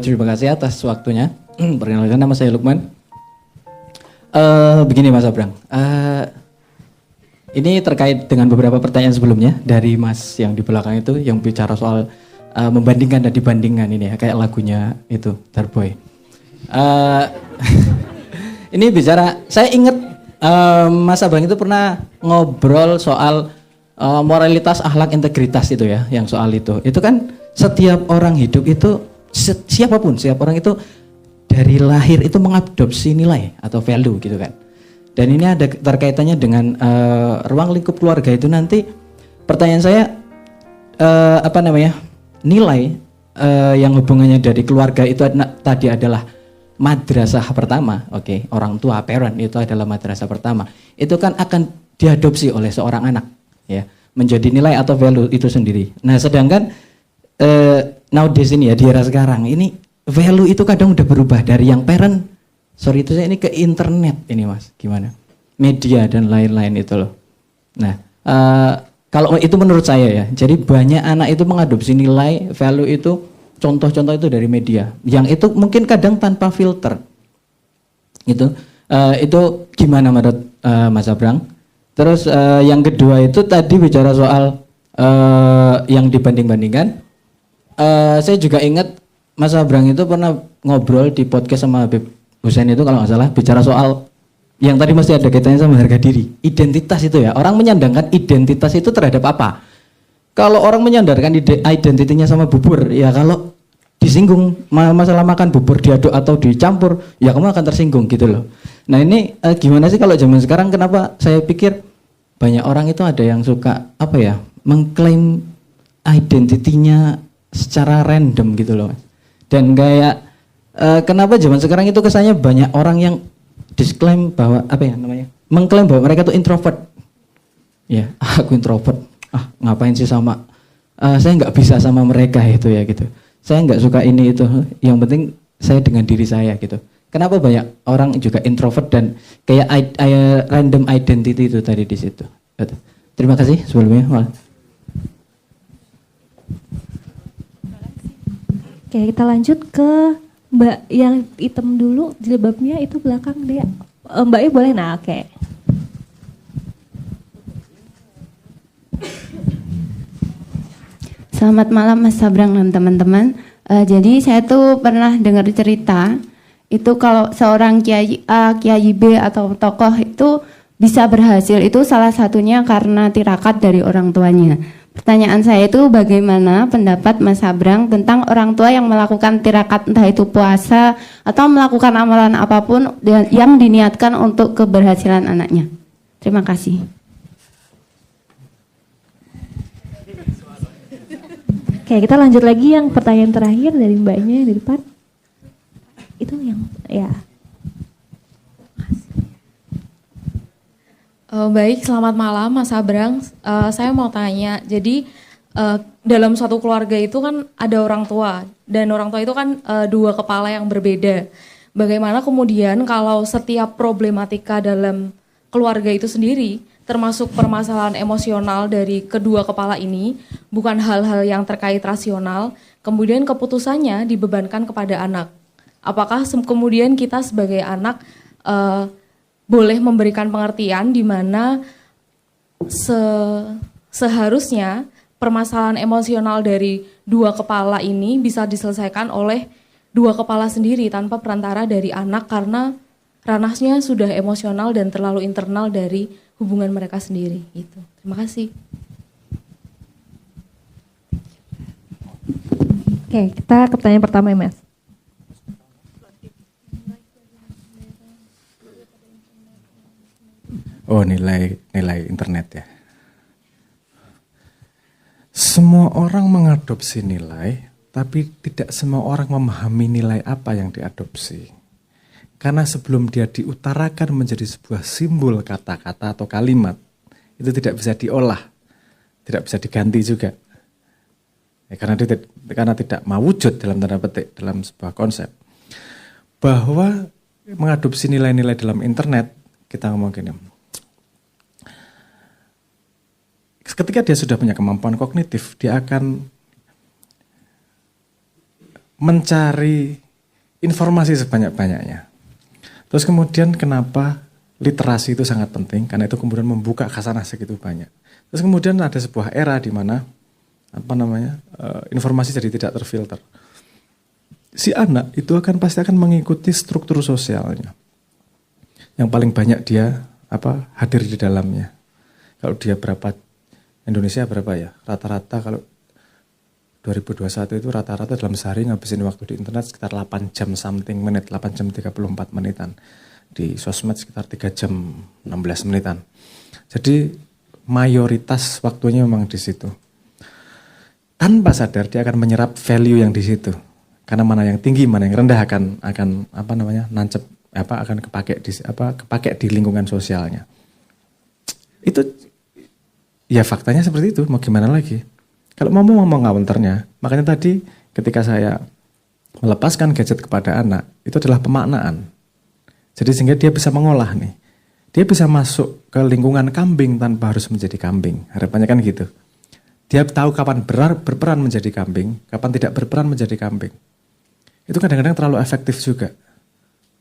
Terima kasih atas waktunya. Perkenalkan, nama saya Lukman. Begini Mas Abrang, ini terkait dengan beberapa pertanyaan sebelumnya dari Mas yang di belakang itu yang bicara soal membandingkan dan dibandingkan ini ya, kayak lagunya itu Darboy. Ini bicara, saya ingat Mas Abrang itu pernah ngobrol soal moralitas, akhlak, integritas itu ya, yang soal itu. Itu kan setiap orang hidup itu, siapapun, setiap orang itu dari lahir itu mengadopsi nilai atau value gitu kan. Dan ini ada terkaitannya dengan ruang lingkup keluarga itu nanti. Pertanyaan saya nilai yang hubungannya dari keluarga itu tadi adalah madrasah pertama, oke, orang tua, parent itu adalah madrasah pertama. Itu kan akan diadopsi oleh seorang anak, ya, menjadi nilai atau value itu sendiri. Nah, sedangkan nowadays ini ya, di era sekarang ini value itu kadang udah berubah dari yang parent, ini ke internet ini Mas, gimana? Media dan lain-lain itu loh. Nah, kalau itu menurut saya ya, jadi banyak anak itu mengadopsi nilai, value itu, contoh-contoh itu dari media, yang itu mungkin kadang tanpa filter. Itu gimana menurut Mas Abrang? Terus yang kedua itu tadi bicara soal yang dibanding-bandingkan. Saya juga ingat Mas Abrang itu pernah ngobrol di podcast sama Habib Hussein itu kalau nggak salah, bicara soal yang tadi masih ada kaitannya sama harga diri, identitas itu ya. Orang menyandangkan identitas itu terhadap apa? Kalau orang menyandarkan identitinya sama bubur, ya kalau disinggung masalah makan bubur diaduk atau dicampur, ya kamu akan tersinggung gitu loh. Nah ini gimana sih kalau zaman sekarang? Kenapa saya pikir banyak orang itu ada yang suka mengklaim identitinya secara random gitu loh. Dan kayak kenapa zaman sekarang itu kesannya banyak orang yang disklaim bahwa mengklaim bahwa mereka tuh introvert. Ya, aku introvert. Ngapain sih sama saya nggak bisa sama mereka itu ya gitu. Saya nggak suka ini itu. Yang penting saya dengan diri saya gitu. Kenapa banyak orang juga introvert dan kayak random identity itu tadi di situ. Terima kasih sebelumnya. Oke, kita lanjut ke Mbak yang hitam dulu, jilbabnya itu belakang dia. Mbaknya boleh, nah oke. Selamat malam Mas Abrang dan teman-teman. Jadi saya tuh pernah dengar cerita, itu kalau seorang kiai A, kiai B atau tokoh itu bisa berhasil, itu salah satunya karena tirakat dari orang tuanya. Pertanyaan saya itu bagaimana pendapat Mas Abrang tentang orang tua yang melakukan tirakat, entah itu puasa atau melakukan amalan apapun yang diniatkan untuk keberhasilan anaknya. Terima kasih. Oke, kita lanjut lagi yang pertanyaan terakhir dari mbaknya di depan. Itu yang ya. Baik, selamat malam Mas Abrang. Saya mau tanya, jadi dalam suatu keluarga itu kan ada orang tua, dan orang tua itu kan dua kepala yang berbeda. Bagaimana kemudian kalau setiap problematika dalam keluarga itu sendiri, termasuk permasalahan emosional dari kedua kepala ini, bukan hal-hal yang terkait rasional, kemudian keputusannya dibebankan kepada anak. Apakah kemudian kita sebagai anak boleh memberikan pengertian di mana seharusnya permasalahan emosional dari dua kepala ini bisa diselesaikan oleh dua kepala sendiri tanpa perantara dari anak, karena ranahnya sudah emosional dan terlalu internal dari hubungan mereka sendiri. Gitu. Terima kasih. Oke, kita ke pertanyaan pertama ya Mas. Oh, nilai internet ya. Semua orang mengadopsi nilai, tapi tidak semua orang memahami nilai apa yang diadopsi. Karena sebelum dia diutarakan menjadi sebuah simbol kata-kata atau kalimat, itu tidak bisa diolah, tidak bisa diganti juga. Ya, karena tidak mewujud dalam tanda petik dalam sebuah konsep. Bahwa mengadopsi nilai-nilai dalam internet, kita ngomong gini, ketika dia sudah punya kemampuan kognitif, dia akan mencari informasi sebanyak-banyaknya. Terus kemudian kenapa literasi itu sangat penting? Karena itu kemudian membuka khasanah segitu banyak. Terus kemudian ada sebuah era di mana informasi jadi tidak terfilter. Si anak itu pasti akan mengikuti struktur sosialnya. Yang paling banyak dia hadir di dalamnya. Kalau dia Indonesia berapa ya? Rata-rata kalau 2021 itu rata-rata dalam sehari ngabisin waktu di internet sekitar 8 jam something menit, 8 jam 34 menitan. Di sosmed sekitar 3 jam 16 menitan. Jadi mayoritas waktunya memang di situ. Tanpa sadar dia akan menyerap value yang di situ. Karena mana yang tinggi, mana yang rendah akan nancep akan kepake di lingkungan sosialnya. Itu ya faktanya seperti itu, mau gimana lagi? Kalau mau counternya, makanya tadi ketika saya melepaskan gadget kepada anak, itu adalah pemaknaan. Jadi sehingga dia bisa mengolah nih. Dia bisa masuk ke lingkungan kambing tanpa harus menjadi kambing. Harapannya kan gitu. Dia tahu kapan berperan menjadi kambing, kapan tidak berperan menjadi kambing. Itu kadang-kadang terlalu efektif juga.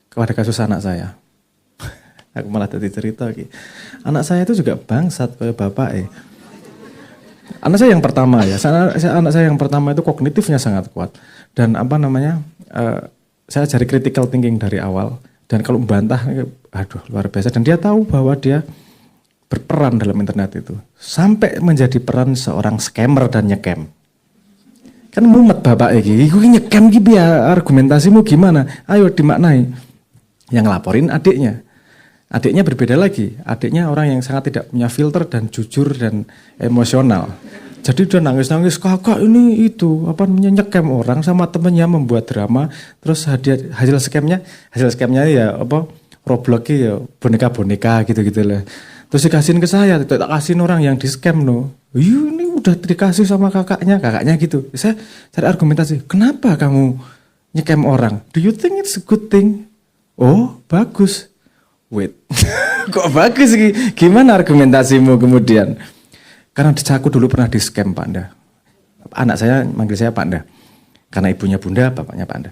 Kepada kasus anak saya. Aku malah tadi cerita lagi. Anak saya itu juga bangsat kayak bapak. Anak saya yang pertama ya, anak saya yang pertama itu kognitifnya sangat kuat. Dan saya ajari critical thinking dari awal. Dan kalau membantah, luar biasa. Dan dia tahu bahwa dia berperan dalam internet itu. Sampai menjadi peran seorang scammer dan nyecam. Kan mumet bapak iki, gue nyecam gitu ya, argumentasimu gimana? Ayo dimaknai. Yang laporin adiknya. Adiknya berbeda lagi. Adiknya orang yang sangat tidak punya filter dan jujur dan emosional. Jadi dia nangis-nangis, kakak ini itu nyecam orang sama temennya membuat drama. Terus hasil scamnya ya Roblox ya boneka-boneka gitu-gitu lah. Terus dikasihin ke saya, tak kasihin orang yang di scam no. Ini udah dikasih sama kakaknya gitu. Saya cari argumentasi, kenapa kamu nyecam orang? Do you think it's a good thing? Oh, bagus. Wait, kok bagus? Gimana argumentasimu kemudian? Karena aku dulu pernah di scam Pak Anda. Anak saya manggil saya Pak Anda. Karena ibunya Bunda, bapaknya Pak Anda.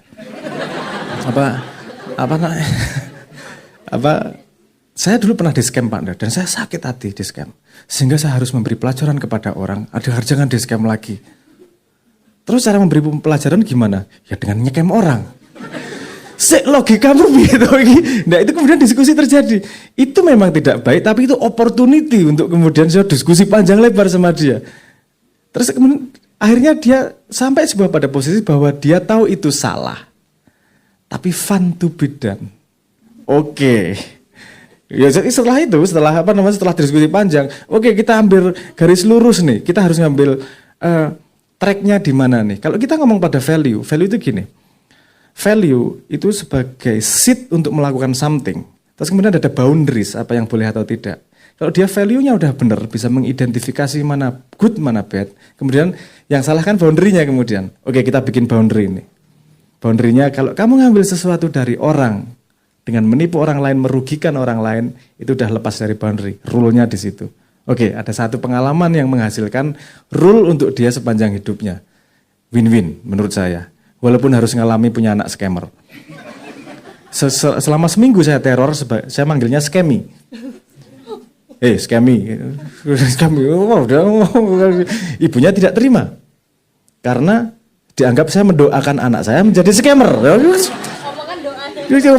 Saya dulu pernah di scam Pak Anda dan saya sakit hati di scam. Sehingga saya harus memberi pelajaran kepada orang, agar jangan di scam lagi. Terus cara memberi pelajaran gimana? Ya dengan nyecam orang. Logikamu gitu. Nah itu kemudian diskusi terjadi. Itu memang tidak baik, tapi itu opportunity untuk kemudian saya diskusi panjang lebar sama dia. Terus kemudian akhirnya dia sampai pada posisi bahwa dia tahu itu salah. Tapi fun to be done. Oke. Ya setelah diskusi panjang, oke, kita ambil garis lurus nih. Kita harus ngambil tracknya di mana nih. Kalau kita ngomong pada value itu gini. Value itu sebagai seed untuk melakukan something. Terus kemudian ada boundaries, apa yang boleh atau tidak. Kalau dia value-nya udah benar, bisa mengidentifikasi mana good, mana bad. Kemudian yang salah kan boundary-nya kemudian. Oke, kita bikin boundary ini. Boundary-nya kalau kamu ngambil sesuatu dari orang, dengan menipu orang lain, merugikan orang lain, itu udah lepas dari boundary. Rule-nya di situ. Oke, ada satu pengalaman yang menghasilkan rule untuk dia sepanjang hidupnya. Win-win menurut saya. Walaupun harus ngalami punya anak scammer. Selama seminggu saya teror, saya manggilnya scammy. Scammy. Ibunya tidak terima. Karena dianggap saya mendoakan anak saya menjadi scammer.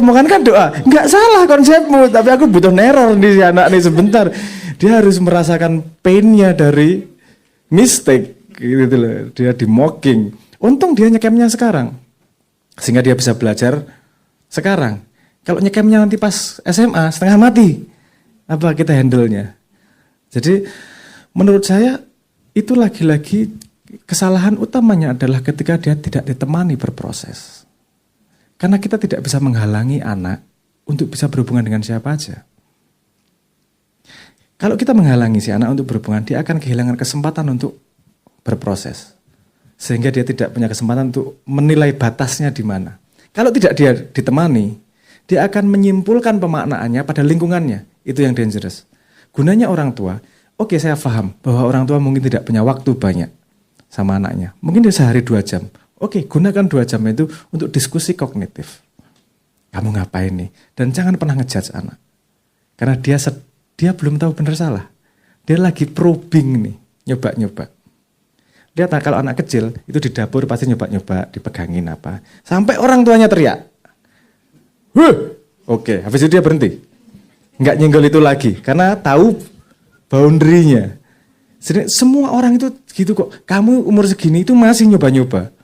Omongan kan doa. Enggak salah konsepmu, tapi aku butuh neror di anak ini sebentar. Dia harus merasakan pain-nya dari mistake gitu loh. Dia di mocking. Untung dia nyekemnya sekarang. Sehingga dia bisa belajar sekarang. Kalau nyekemnya nanti pas SMA setengah mati, apa kita handle-nya? Jadi menurut saya itu lagi-lagi kesalahan utamanya adalah ketika dia tidak ditemani berproses. Karena kita tidak bisa menghalangi anak untuk bisa berhubungan dengan siapa aja. Kalau kita menghalangi si anak untuk berhubungan, dia akan kehilangan kesempatan untuk berproses. Sehingga dia tidak punya kesempatan untuk menilai batasnya di mana. Kalau tidak dia ditemani, dia akan menyimpulkan pemaknaannya pada lingkungannya. Itu yang dangerous. Gunanya orang tua, saya paham bahwa orang tua mungkin tidak punya waktu banyak sama anaknya. Mungkin dia sehari 2 jam. Oke, gunakan 2 jam itu untuk diskusi kognitif. Kamu ngapain nih? Dan jangan pernah ngejudge anak. Karena dia belum tahu benar salah. Dia lagi probing nih, nyoba-nyoba. Lihat kalau anak kecil itu di dapur pasti nyoba-nyoba dipegangin apa. Sampai orang tuanya teriak. Oke, habis itu dia berhenti. Nggak nyenggol itu lagi. Karena tahu boundary-nya. Semua orang itu gitu kok. Kamu umur segini itu masih nyoba-nyoba.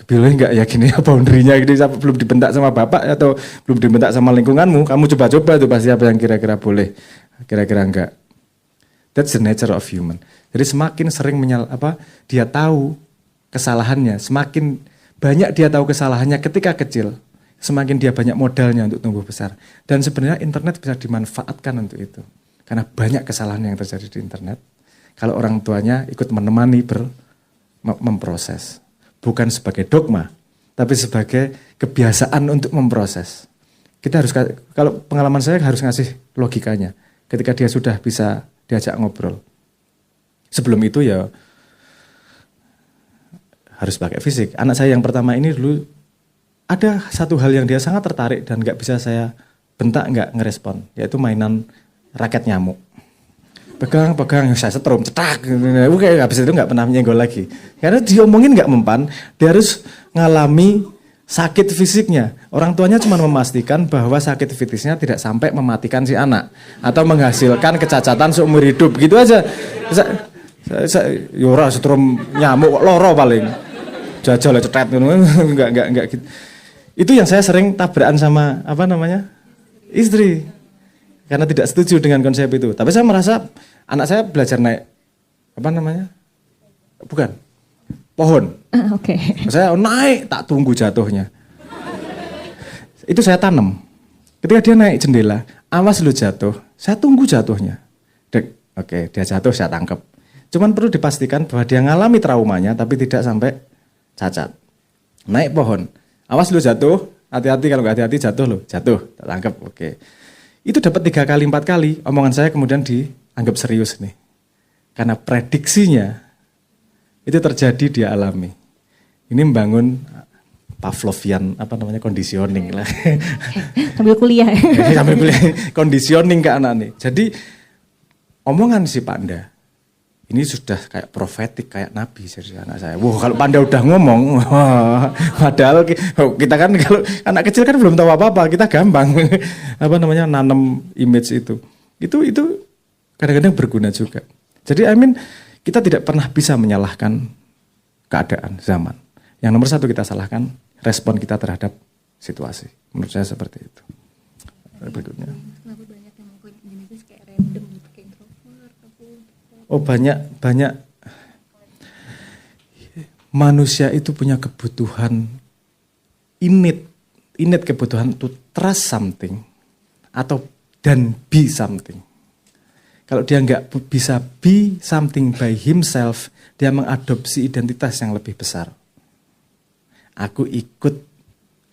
Bilangnya nggak yakin ya boundary-nya gitu, belum dibentak sama bapak atau belum dibentak sama lingkunganmu. Kamu coba-coba tuh pasti apa yang kira-kira boleh, kira-kira enggak. That's the nature of human. Jadi semakin sering dia tahu kesalahannya, semakin banyak dia tahu kesalahannya ketika kecil, semakin dia banyak modalnya untuk tumbuh besar. Dan sebenarnya internet bisa dimanfaatkan untuk itu. Karena banyak kesalahan yang terjadi di internet. Kalau orang tuanya ikut menemani memproses. Bukan sebagai dogma, tapi sebagai kebiasaan untuk memproses. Kita harus, kalau pengalaman saya harus ngasih logikanya. Ketika dia sudah bisa diajak ngobrol. Sebelum itu ya harus pakai fisik. Anak saya yang pertama ini dulu ada satu hal yang dia sangat tertarik dan nggak bisa saya bentak, nggak ngerespon, yaitu mainan raket nyamuk. Pegang, saya setrum, cetak. Oke, habis itu nggak pernah nyenggol lagi. Karena diomongin nggak mempan, dia harus ngalami sakit fisiknya. Orang tuanya cuma memastikan bahwa sakit fisiknya tidak sampai mematikan si anak atau menghasilkan kecacatan seumur hidup, gitu aja. Yora setrum nyamuk loro paling. Jajal cetet enggak gitu. Itu yang saya sering tabrakan sama istri. Karena tidak setuju dengan konsep itu. Tapi saya merasa anak saya belajar naik pohon. Oke. Saya naik, tak tunggu jatuhnya. Itu saya tanam. Ketika dia naik jendela, awas lu jatuh. Saya tunggu jatuhnya. Oke, dia jatuh, saya tangkap. Cuman perlu dipastikan bahwa dia ngalami traumanya, tapi tidak sampai cacat. Naik pohon, awas lu jatuh. Hati-hati, kalau nggak hati-hati jatuh lu. Jatuh, tak tangkap. Oke. Itu dapat 3 kali, 4 kali, omongan saya kemudian dianggap serius nih. Karena prediksinya itu terjadi, dia alami. Ini membangun Pavlovian conditioning lah. Sambil kuliah. Sambil kuliah, conditioning ke anak nih. Jadi omongan si Panda ini sudah kayak profetik, kayak nabi jadi anak saya. Wah, kalau Panda udah ngomong, padahal kita kan kalau anak kecil kan belum tahu apa-apa, kita gampang nanam image itu. Itu kadang-kadang berguna juga. Jadi kita tidak pernah bisa menyalahkan keadaan zaman. Yang nomor 1 kita salahkan respon kita terhadap situasi. Menurut saya seperti itu. Berikutnya. Oh, banyak manusia itu punya kebutuhan innate kebutuhan to trust something dan be something. Kalau dia nggak bisa be something by himself, dia mengadopsi identitas yang lebih besar. Aku ikut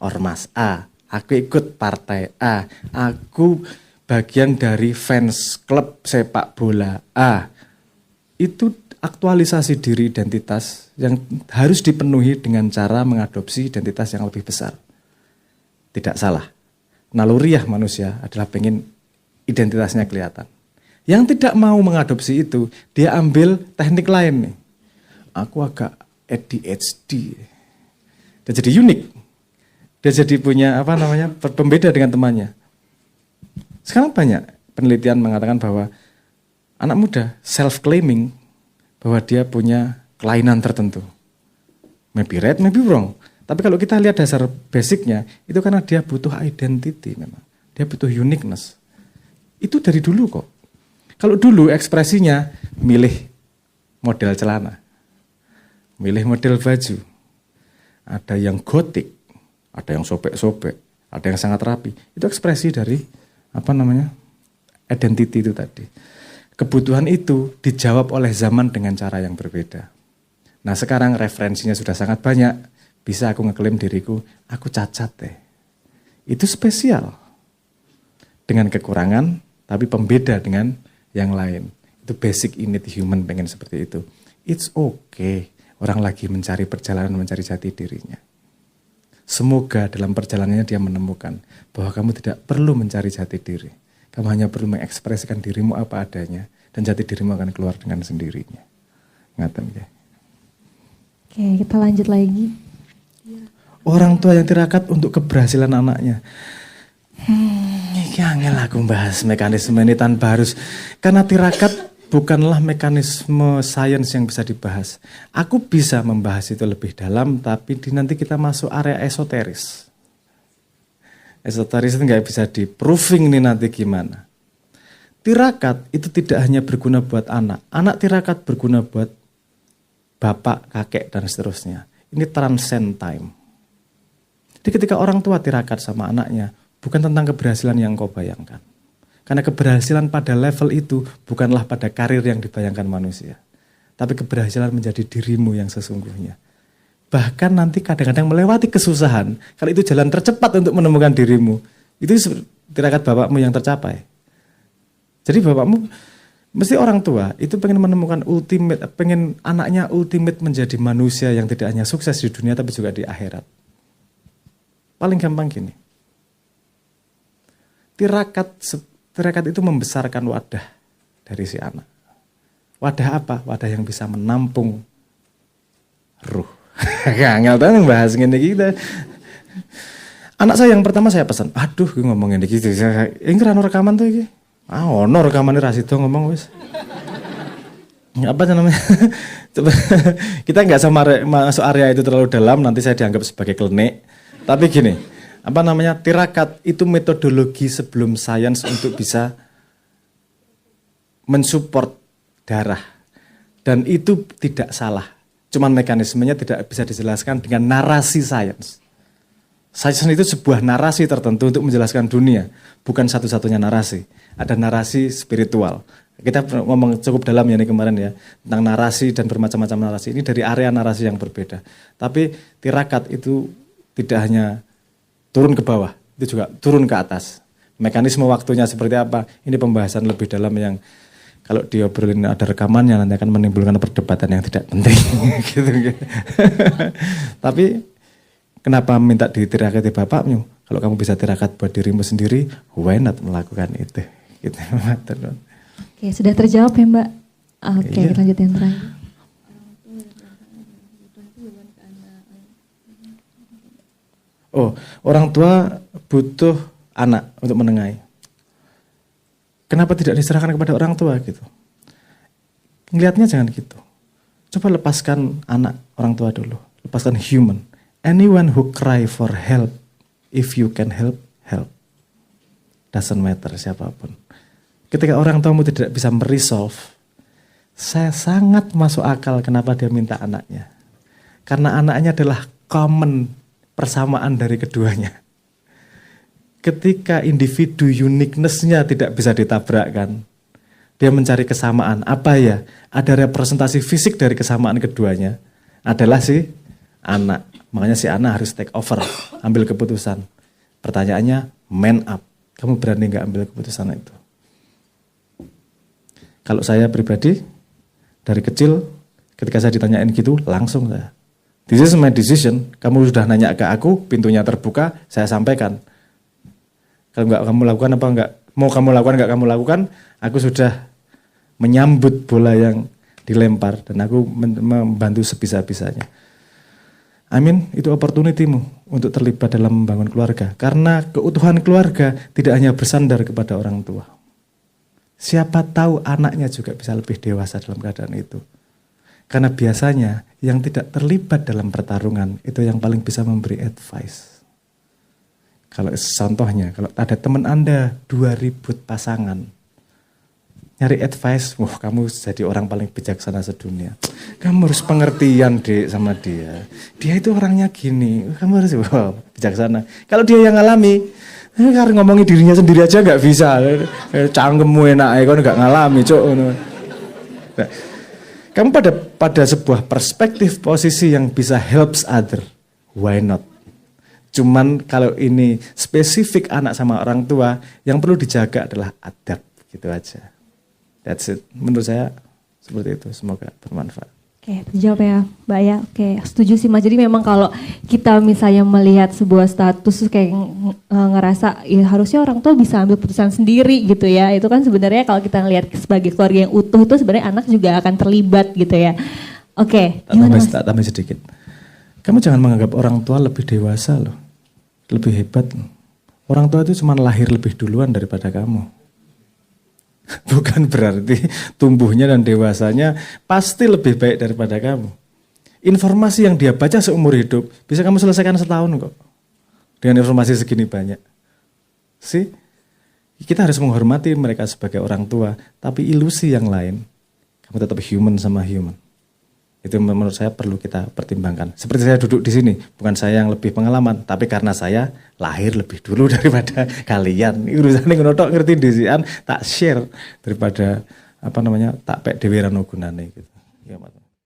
ormas A, aku ikut partai A, aku bagian dari fans klub sepak bola A. Itu aktualisasi diri identitas yang harus dipenuhi dengan cara mengadopsi identitas yang lebih besar. Tidak salah. Naluriah manusia adalah pengen identitasnya kelihatan. Yang tidak mau mengadopsi itu, dia ambil teknik lain nih. Aku agak ADHD. Dia jadi unik. Dia jadi punya pembeda dengan temannya. Sekarang banyak penelitian mengatakan bahwa anak muda self-claiming bahwa dia punya kelainan tertentu. Maybe right, maybe wrong. Tapi kalau kita lihat dasar basicnya, itu karena dia butuh identity memang. Dia butuh uniqueness. Itu dari dulu kok. Kalau dulu ekspresinya milih model celana, milih model baju. Ada yang gotik, ada yang sobek-sobek, ada yang sangat rapi. Itu ekspresi dari identity itu tadi. Kebutuhan itu dijawab oleh zaman dengan cara yang berbeda. Nah sekarang referensinya sudah sangat banyak. Bisa aku ngeklaim diriku, aku cacat deh. Itu spesial. Dengan kekurangan, tapi pembeda dengan yang lain. Itu basic innate human pengen seperti itu. It's okay. orang lagi mencari perjalanan mencari jati dirinya. Semoga dalam perjalanannya dia menemukan bahwa kamu tidak perlu mencari jati diri. Kamu hanya perlu mengekspresikan dirimu apa adanya dan jati dirimu akan keluar dengan sendirinya. Ngaten ya. Oke, kita lanjut lagi. Orang tua yang tirakat untuk keberhasilan anaknya. Ini angel aku bahas mekanisme ini tanpa harus. Karena tirakat bukanlah mekanisme sains yang bisa dibahas. Aku bisa membahas itu lebih dalam, tapi nanti kita masuk area esoteris. Esoteris itu nggak bisa di-proving nih nanti gimana. Tirakat itu tidak hanya berguna buat anak. Anak tirakat berguna buat bapak, kakek, dan seterusnya. Ini transcend time. Jadi ketika orang tua tirakat sama anaknya, bukan tentang keberhasilan yang kau bayangkan. Karena keberhasilan pada level itu bukanlah pada karir yang dibayangkan manusia. Tapi keberhasilan menjadi dirimu yang sesungguhnya. Bahkan nanti kadang-kadang melewati kesusahan, kalau itu jalan tercepat untuk menemukan dirimu, itu tirakat bapakmu yang tercapai. Jadi bapakmu, mesti orang tua itu pengen menemukan ultimate, pengen anaknya ultimate menjadi manusia yang tidak hanya sukses di dunia tapi juga di akhirat. Paling gampang gini. Tirakat itu membesarkan wadah dari si anak. Wadah apa? Wadah yang bisa menampung ruh. Nggak tahu bahas gini kita. Anak saya yang pertama saya pesan, aduh gue ngomongin gitu. Ini kan rekaman tuh ini. Ono rekaman ini rasito ngomong wis. Apa namanya? Kita nggak sama masuk area itu terlalu dalam, nanti saya dianggap sebagai klinik. Tapi gini, apa namanya, tirakat itu metodologi sebelum sains untuk bisa mensupport darah. Dan itu tidak salah. Cuman mekanismenya tidak bisa dijelaskan dengan narasi sains. Sains itu sebuah narasi tertentu untuk menjelaskan dunia. Bukan satu-satunya narasi. Ada narasi spiritual. Kita ngomong cukup dalam ya nih kemarin ya. Tentang narasi dan bermacam-macam narasi. Ini dari area narasi yang berbeda. Tapi tirakat itu tidak hanya turun ke bawah, itu juga turun ke atas. Mekanisme waktunya seperti apa, ini pembahasan lebih dalam yang kalau diobrolin ada rekamannya nanti akan menimbulkan perdebatan yang tidak penting. gitu. Tapi kenapa minta ditirakati bapakmu? Kalau kamu bisa tirakat buat dirimu sendiri, why not melakukan itu? Gitu. Oke, sudah terjawab ya Mbak? Oke, Iya. kita lanjut yang terakhir. Oh, orang tua butuh anak untuk menengahi. Kenapa tidak diserahkan kepada orang tua gitu? Ngelihatnya jangan gitu. Coba lepaskan anak orang tua dulu. Lepaskan human. Anyone who cry for help, if you can help, help. Doesn't matter siapapun. Ketika orang tuamu tidak bisa meresolve, saya sangat masuk akal kenapa dia minta anaknya. Karena anaknya adalah common, persamaan dari keduanya. Ketika individu uniqueness-nya tidak bisa ditabrakkan, dia mencari kesamaan. Apa ya? Ada representasi fisik dari kesamaan keduanya. Adalah si anak. Makanya si anak harus take over, ambil keputusan. Pertanyaannya, man up. Kamu berani nggak ambil keputusan itu? Kalau saya pribadi, dari kecil, ketika saya ditanyain gitu, langsung saya. This is my decision. Kamu sudah nanya ke aku, pintunya terbuka, saya sampaikan. Kalau nggak kamu lakukan apa nggak, mau kamu lakukan nggak kamu lakukan, aku sudah menyambut bola yang dilempar dan aku membantu sebisa-bisanya. Itu opportunity-mu untuk terlibat dalam membangun keluarga. Karena keutuhan keluarga tidak hanya bersandar kepada orang tua. Siapa tahu anaknya juga bisa lebih dewasa dalam keadaan itu. Karena biasanya yang tidak terlibat dalam pertarungan itu yang paling bisa memberi advice. Kalau contohnya, kalau ada teman Anda 2 ribut pasangan, nyari advice, wah kamu jadi orang paling bijaksana sedunia. Kamu harus pengertian dek sama dia. Dia itu orangnya gini, kamu harus bijaksana. Kalau dia yang ngalami, karena ngomongin dirinya sendiri aja nggak bisa. Cangkemmu enak, kau nggak ngalami, cok. Nah, kamu pada sebuah perspektif posisi yang bisa helps other, why not? Cuman kalau ini spesifik anak sama orang tua, yang perlu dijaga adalah adab, gitu aja. That's it. Menurut saya seperti itu. Semoga bermanfaat. Oke, terjawab ya Mbak ya. Oke, setuju sih Mas. Jadi memang kalau kita misalnya melihat sebuah status kayak ngerasa ya harusnya orang tua bisa ambil putusan sendiri gitu ya. Itu kan sebenarnya kalau kita ngelihat sebagai keluarga yang utuh itu sebenarnya anak juga akan terlibat gitu ya. Oke, gimana Mas? Tak tambah sedikit. Kamu jangan menganggap orang tua lebih dewasa loh. Lebih hebat. Orang tua itu cuma lahir lebih duluan daripada kamu. Bukan berarti tumbuhnya dan dewasanya pasti lebih baik daripada kamu. Informasi yang dia baca seumur hidup bisa kamu selesaikan setahun kok. Dengan informasi segini banyak. Kita harus menghormati mereka sebagai orang tua, tapi ilusi yang lain, kamu tetap human sama human. Itu menurut saya perlu kita pertimbangkan. Seperti saya duduk di sini, bukan saya yang lebih pengalaman, tapi karena saya lahir lebih dulu daripada kalian. Urusannya ngono ngerti disian, tak share daripada tak pek dhewe ra ono gunane gitu. Ya,